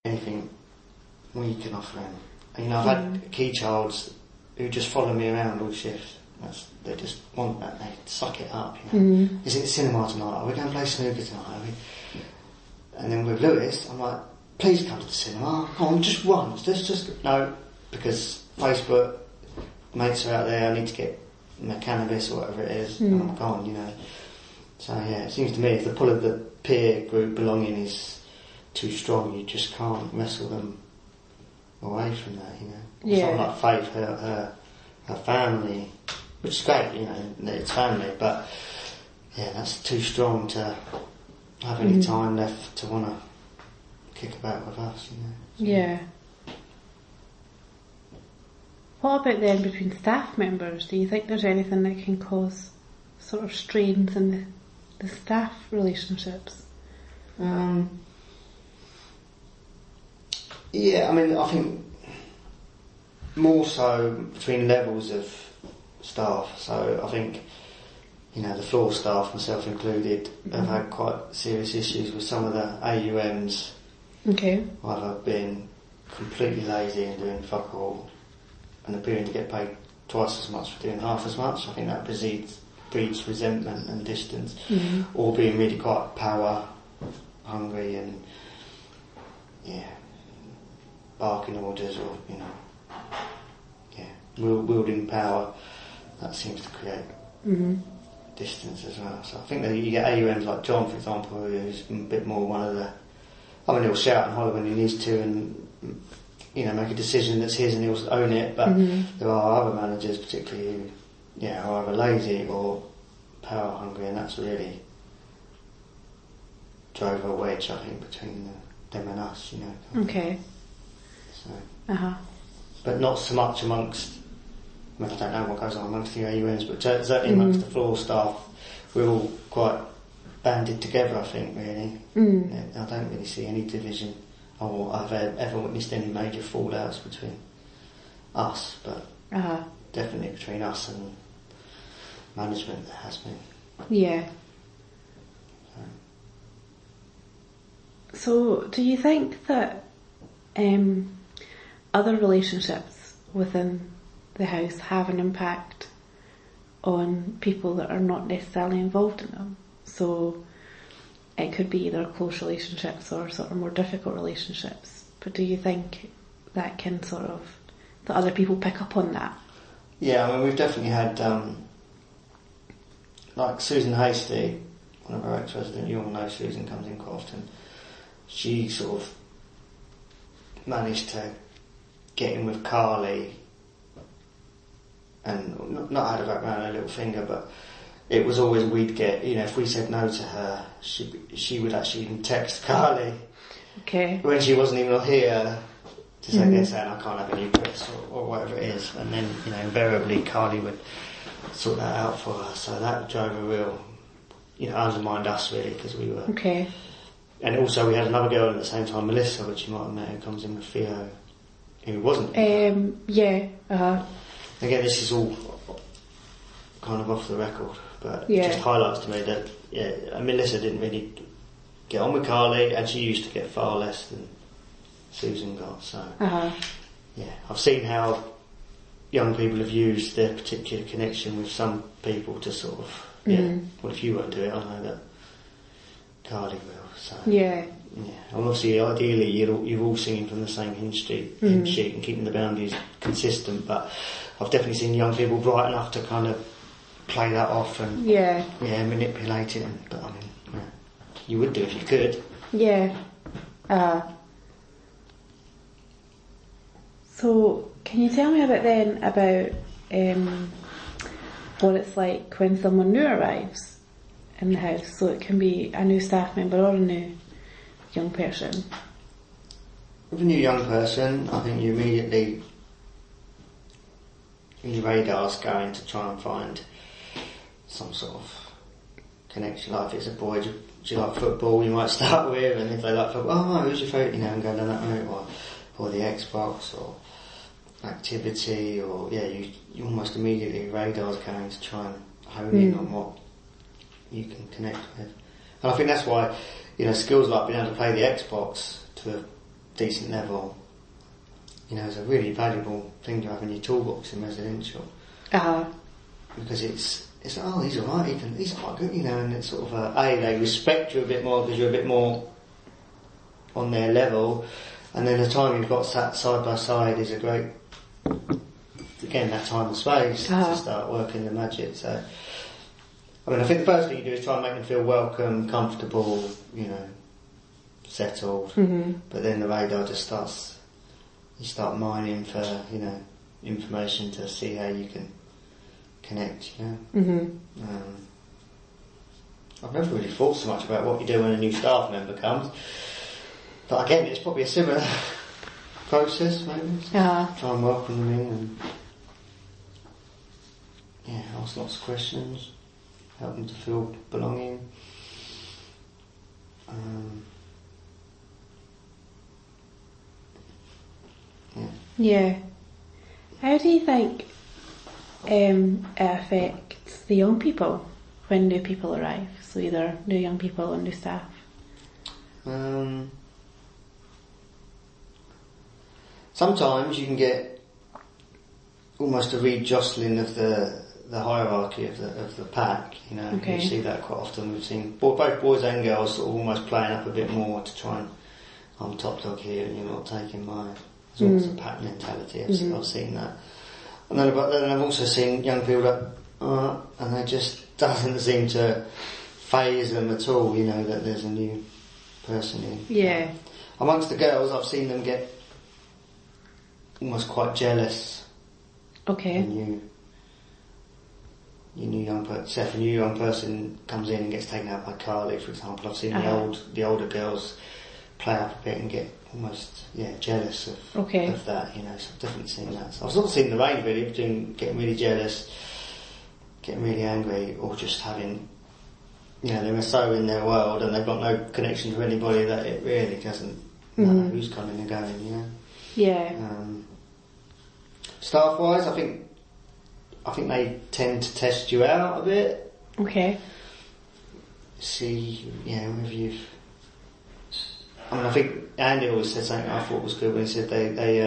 anything we can offer him. And, I've had key childs who just follow me around all shifts. They just want that. They suck it up. Is it the cinema tonight? Are we going to play snooker tonight? And then with Lewis, I'm like, please come to the cinema. Come on, just once. Let's just no, because Facebook mates are out there. I need to get my cannabis or whatever it is, and I'm gone. So it seems to me if the pull of the peer group belonging is too strong, you just can't wrestle them away from that. Someone like Faith, her family, which is great. It's family, but that's too strong to have any time left to want to kick about with us. Yeah. What about then between staff members? Do you think there's anything that can cause sort of strains in the staff relationships? Yeah, I think more so between levels of staff. So I think, the floor staff, myself included, have had quite serious issues with some of the AUMs. Okay. Either being completely lazy and doing fuck all and appearing to get paid twice as much for doing half as much. I think that breeds resentment and distance. Or being really quite power hungry and barking orders or wielding power. That seems to create distance as well. So I think that you get AUMs like John, for example, who's a bit more one of the, he'll shout and holler when he needs to and make a decision that's his and he'll own it, but there are other managers particularly who are either lazy or power hungry, and that's really drove a wedge, I think, between them and us, Okay. So, but not so much amongst, I don't know what goes on amongst the AUMs, but certainly amongst the floor staff, we're all quite banded together, I think, really. I don't really see any division, or I've ever witnessed any major fallouts between us, but definitely between us and management there has been. Yeah. So do you think that other relationships within the house have an impact on people that are not necessarily involved in them? So it could be either close relationships or sort of more difficult relationships, but do you think that can that other people pick up on that? Yeah, we've definitely had like Susan Hasty, one of our ex-residents, you all know Susan comes in quite often. She sort of managed to get in with Carly and not had her around her little finger, but it was always we'd get, if we said no to her, she would actually even text Carly. Okay. When she wasn't even here to say, I can't have any Chris or whatever it is. And then, invariably Carly would sort that out for her. So that drove a real, undermined us really, because we were... Okay. And also we had another girl at the same time, Melissa, which you might have met, who comes in with Theo, who wasn't. Yeah. Again, this is all kind of off the record, but it just highlights to me that Melissa didn't really get on with Carly, and she used to get far less than Susan got. So I've seen how young people have used their particular connection with some people to sort of well, if you won't do it, I know that Carly will. So and obviously ideally you're all singing from the same hymn sheet and keeping the boundaries consistent, but I've definitely seen young people bright enough to kind of play that off and manipulate it, but you would do if you could. So can you tell me a bit about what it's like when someone new arrives in the house? So it can be a new staff member or a new young person. With a new young person, I think you immediately, your radar's going to try and find some sort of connection. Like if it's a boy, do you like football? You might start with, and if they like football, who's your favourite? And go down that route, or the Xbox, or activity, or you almost immediately radar's going to try and hone in on what you can connect with. And I think that's why, skills like being able to play the Xbox to decent level, is a really valuable thing to have in your toolbox in residential. Because it's he's alright, he's quite good, and it's sort of they respect you a bit more because you're a bit more on their level, and then the time you've got sat side by side is a great, again, that time and space to start working the magic. So, I think the first thing you do is try and make them feel welcome, comfortable, settled, but then the radar just starts, you start mining for, information to see how you can connect, I've never really thought so much about what you do when a new staff member comes, but again, it's probably a similar process, maybe. Try and welcome them in and ask lots of questions, help them to feel belonging. How do you think it affects the young people when new people arrive? So either new young people or new staff. Sometimes you can get almost a re-jostling of the hierarchy of the pack. You see that quite often. We've seen both boys and girls sort of almost playing up a bit more to try and, I'm top dog here and you're not taking mine. It's almost a pack mentality. I've seen that. And then I've also seen young people that, and it just doesn't seem to faze them at all, that there's a new person in. Yeah. Amongst the girls, I've seen them get almost quite jealous. Okay. When a new young person comes in and gets taken out by Carly, for example. I've seen the older girls play up a bit and get almost jealous of that. So I've definitely seen that. So I've sort of seen the range really between getting really jealous, getting really angry, or just having, they're so in their world and they've got no connection to anybody that it really doesn't matter who's coming and going. Yeah. Staff wise, I think they tend to test you out a bit. Okay. See, whether you've. I think Andy always said something I thought was good when he said they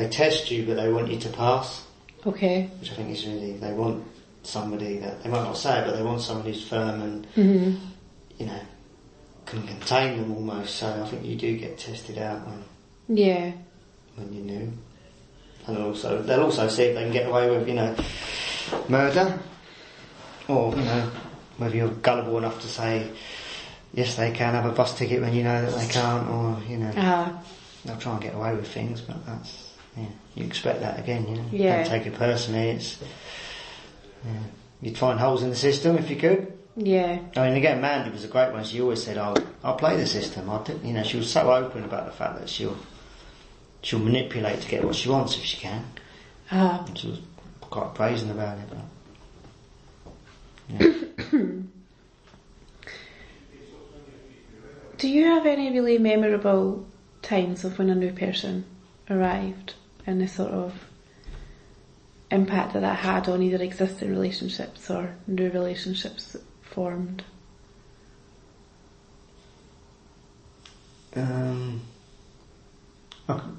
test you, but they want you to pass. Okay. Which I think is really, they want somebody that, they might not say it, but they want somebody who's firm and, can contain them almost. So I think you do get tested out when you're new. And they'll also see if they can get away with, murder, or, whether you're gullible enough to say, yes, they can have a bus ticket when you know that they can't, or, they'll try and get away with things, but that's, you expect that again, Don't take it personally, you'd find holes in the system if you could. Yeah. Again, Mandy was a great one. She always said, I'll play the system. She was so open about the fact that she'll manipulate to get what she wants if she can. And she was quite brazen about it. But, Do you have any really memorable times of when a new person arrived and the sort of impact that had on either existing relationships or new relationships formed?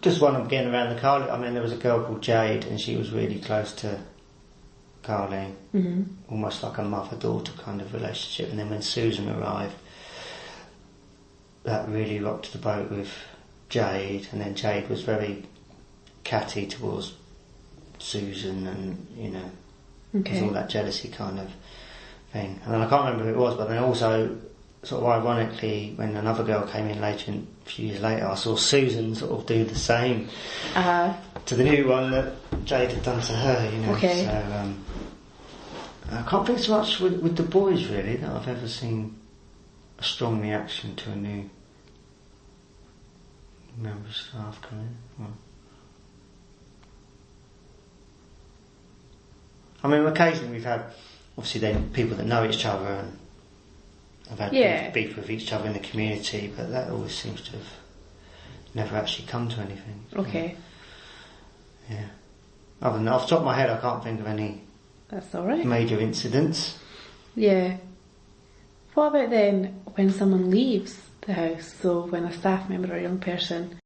Just one again around the Carly. There was a girl called Jade, and she was really close to Carly, almost like a mother-daughter kind of relationship. And then when Susan arrived, that really rocked the boat with Jade, and then Jade was very catty towards Susan, and there's all that jealousy kind of thing. And then I can't remember who it was, but then also, sort of ironically, when another girl came in later, a few years later, I saw Susan sort of do the same to the new one that Jade had done to her, Okay. So I can't think so much with the boys really that I've ever seen a strong reaction to a new member of staff coming in. Occasionally we've had, obviously, then people that know each other and have had beef with each other in the community, but that always seems to have never actually come to anything. Okay. Yeah. Other than that, off the top of my head, I can't think of any. That's all right. Major incidents. Yeah. What about then when someone leaves the house. So when a staff member or a young person